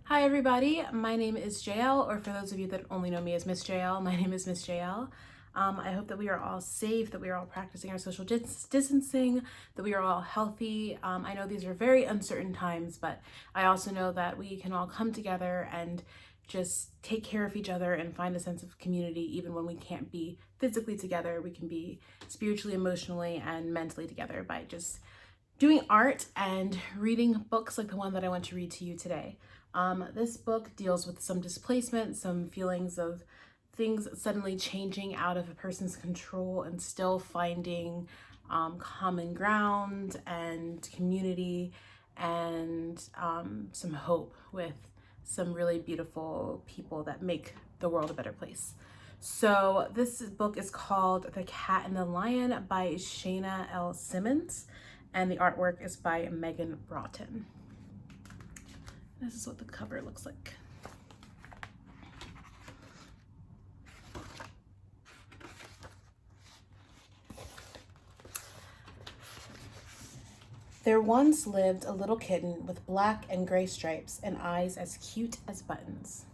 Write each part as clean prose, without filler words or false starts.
Hi everybody, my name is Jael, or for those of you that only know me as Miss Jael, my name is Miss Jael. I hope that we are all safe, that we are all practicing our social distancing, that we are all healthy. I know these are very uncertain times, but I also know that we can all come together and just take care of each other and find a sense of community even when we can't be physically together. We can be spiritually, emotionally, and mentally together by just doing art and reading books like the one that I want to read to you today. This book deals with some displacement, some feelings of things suddenly changing out of a person's control and still finding common ground and community and some hope with some really beautiful people that make the world a better place. So this book is called The Cat and the Lion by Shaina L. Simmons, and the artwork is by Megan Broughton. This is what the cover looks like. There once lived a little kitten with black and gray stripes and eyes as cute as buttons.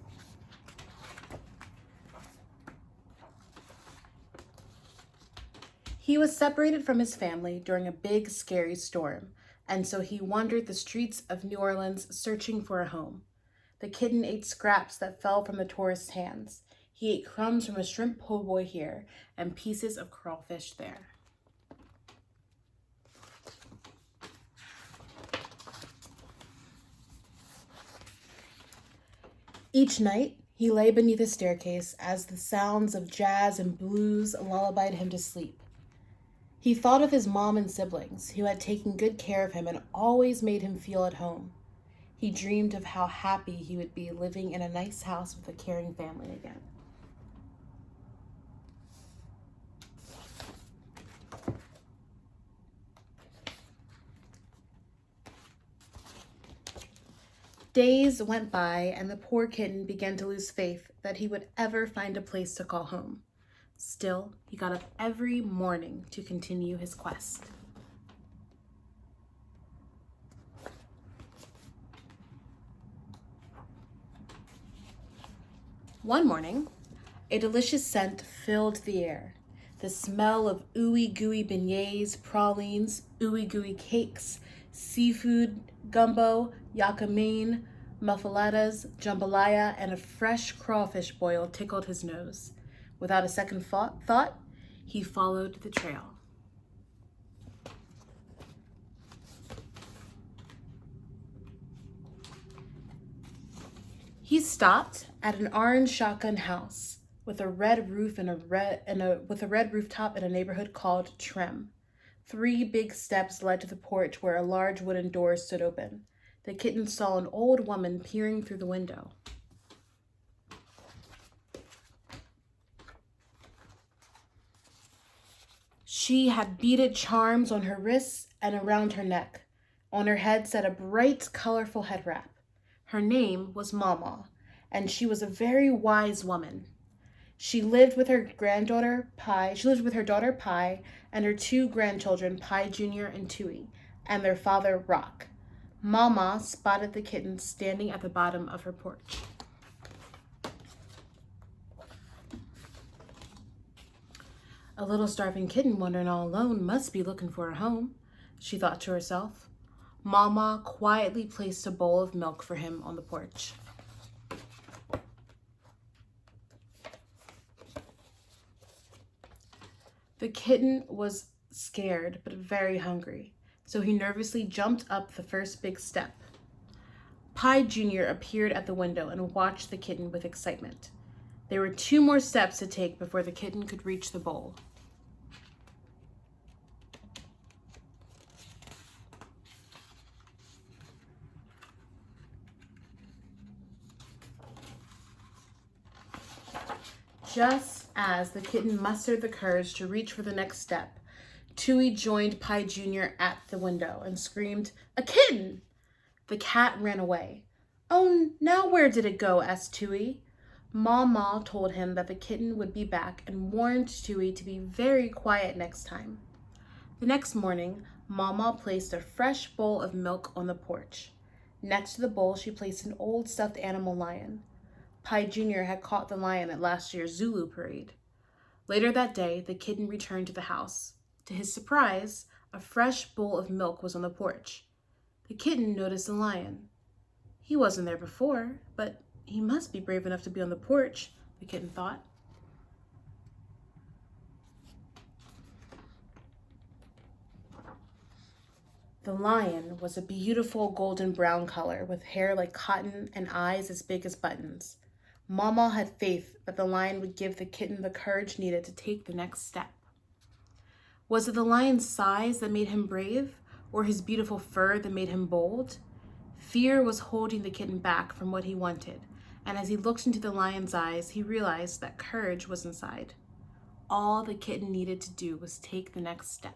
He was separated from his family during a big, scary storm, and so he wandered the streets of New Orleans searching for a home. The kitten ate scraps that fell from the tourist's hands. He ate crumbs from a shrimp po' boy here and pieces of crawfish there. Each night, he lay beneath a staircase as the sounds of jazz and blues lullabied him to sleep. He thought of his mom and siblings, who had taken good care of him and always made him feel at home. He dreamed of how happy he would be living in a nice house with a caring family again. Days went by, and the poor kitten began to lose faith that he would ever find a place to call home. Still, he got up every morning to continue his quest. One morning, a delicious scent filled the air. The smell of ooey gooey beignets, pralines, ooey gooey cakes, seafood, gumbo, yakamine, muffulettas, jambalaya, and a fresh crawfish boil tickled his nose. Without a second thought, he followed the trail. He stopped at an orange shotgun house with a red roof and with a red rooftop in a neighborhood called Trem. 3 big steps led to the porch where a large wooden door stood open. The kitten saw an old woman peering through the window. She had beaded charms on her wrists and around her neck. On her head sat a bright, colorful head wrap. Her name was Mama, and she was a very wise woman. She lived with her daughter Pi and her 2 grandchildren, Pi Jr. and Tui, and their father Rock. Mama spotted the kitten standing at the bottom of her porch. A little starving kitten wandering all alone must be looking for a home, she thought to herself. Mama quietly placed a bowl of milk for him on the porch. The kitten was scared but very hungry, so he nervously jumped up the first big step. Pi Jr. appeared at the window and watched the kitten with excitement. There were 2 more steps to take before the kitten could reach the bowl. Just as the kitten mustered the courage to reach for the next step, Tui joined Pi Jr. at the window and screamed, "A kitten!" The cat ran away. "Oh, now where did it go?" asked Tui. Mama told him that the kitten would be back and warned Tui to be very quiet next time. The next morning, Mama placed a fresh bowl of milk on the porch. Next to the bowl, she placed an old stuffed animal lion. Pi Jr. had caught the lion at last year's Zulu parade. Later that day, the kitten returned to the house. To his surprise, a fresh bowl of milk was on the porch. The kitten noticed the lion. He wasn't there before, but he must be brave enough to be on the porch, the kitten thought. The lion was a beautiful golden brown color with hair like cotton and eyes as big as buttons. Mama had faith that the lion would give the kitten the courage needed to take the next step. Was it the lion's size that made him brave, or his beautiful fur that made him bold? Fear was holding the kitten back from what he wanted, and as he looked into the lion's eyes, he realized that courage was inside. All the kitten needed to do was take the next step.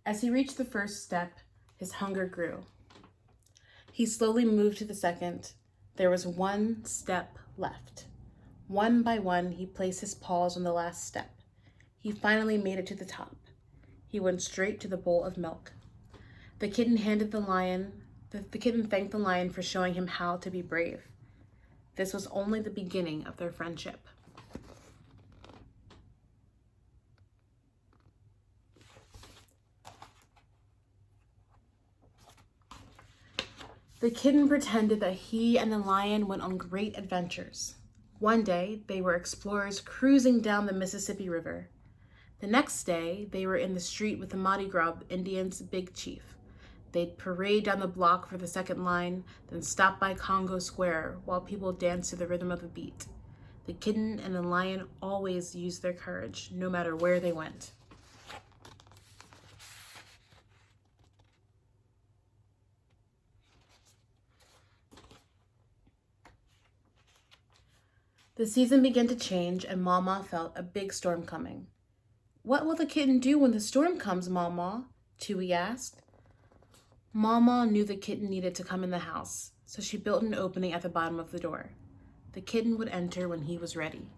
As he reached the first step, his hunger grew. He slowly moved to the second. There was one step left. One by one, he placed his paws on the last step. He finally made it to the top. He went straight to the bowl of milk. The kitten thanked the lion for showing him how to be brave. This was only the beginning of their friendship. The kitten pretended that he and the lion went on great adventures. One day, they were explorers cruising down the Mississippi River. The next day, they were in the street with the Mardi Gras Indians' big chief. They'd parade down the block for the second line, then stop by Congo Square while people danced to the rhythm of the beat. The kitten and the lion always used their courage, no matter where they went. The season began to change, and Mama felt a big storm coming. "What will the kitten do when the storm comes, Mama?" Chewy asked. Mama knew the kitten needed to come in the house, so she built an opening at the bottom of the door. The kitten would enter when he was ready.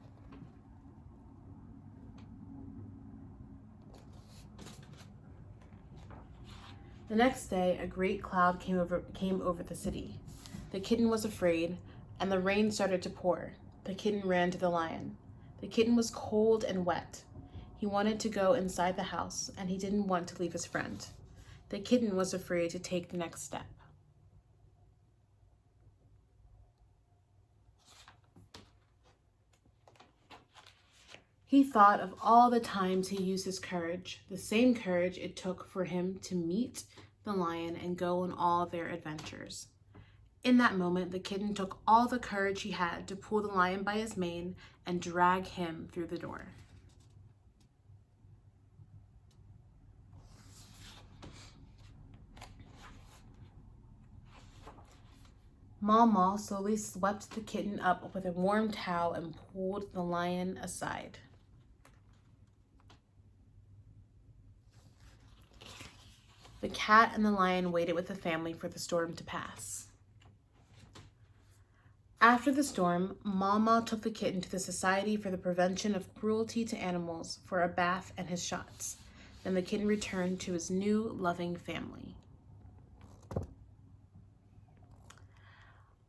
The next day, a great cloud came over the city. The kitten was afraid, and the rain started to pour. The kitten ran to the lion. The kitten was cold and wet. He wanted to go inside the house, and he didn't want to leave his friend. The kitten was afraid to take the next step. He thought of all the times he used his courage, the same courage it took for him to meet the lion and go on all their adventures. In that moment, the kitten took all the courage he had to pull the lion by his mane and drag him through the door. Mama slowly swept the kitten up with a warm towel and pulled the lion aside. The cat and the lion waited with the family for the storm to pass. After the storm, Mama took the kitten to the Society for the Prevention of Cruelty to Animals for a bath and his shots. Then the kitten returned to his new, loving family.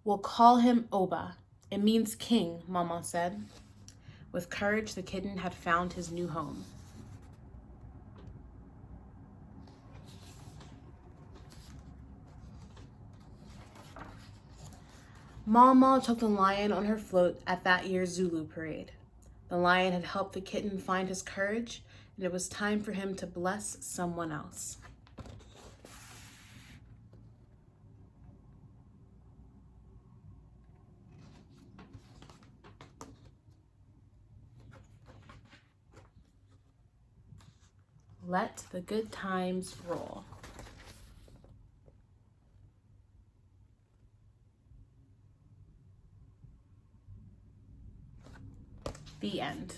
"We'll call him Oba. It means king," Mama said. With courage, the kitten had found his new home. Mama took the lion on her float at that year's Zulu parade. The lion had helped the kitten find his courage, and it was time for him to bless someone else. Let the good times roll. The end.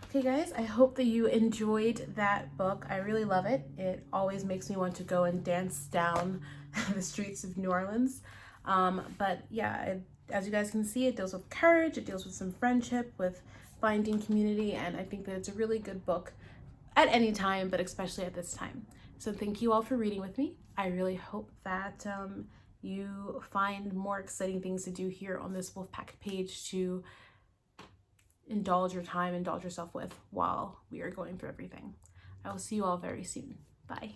Okay guys, I hope that you enjoyed that book. I really love it. It always makes me want to go and dance down the streets of New Orleans. But yeah, as you guys can see, it deals with courage, it deals with some friendship, with finding community, and I think that it's a really good book at any time, but especially at this time. So thank you all for reading with me. I really hope that you find more exciting things to do here on this Wolfpack page to indulge your time, indulge yourself with while we are going through everything. I will see you all very soon. Bye.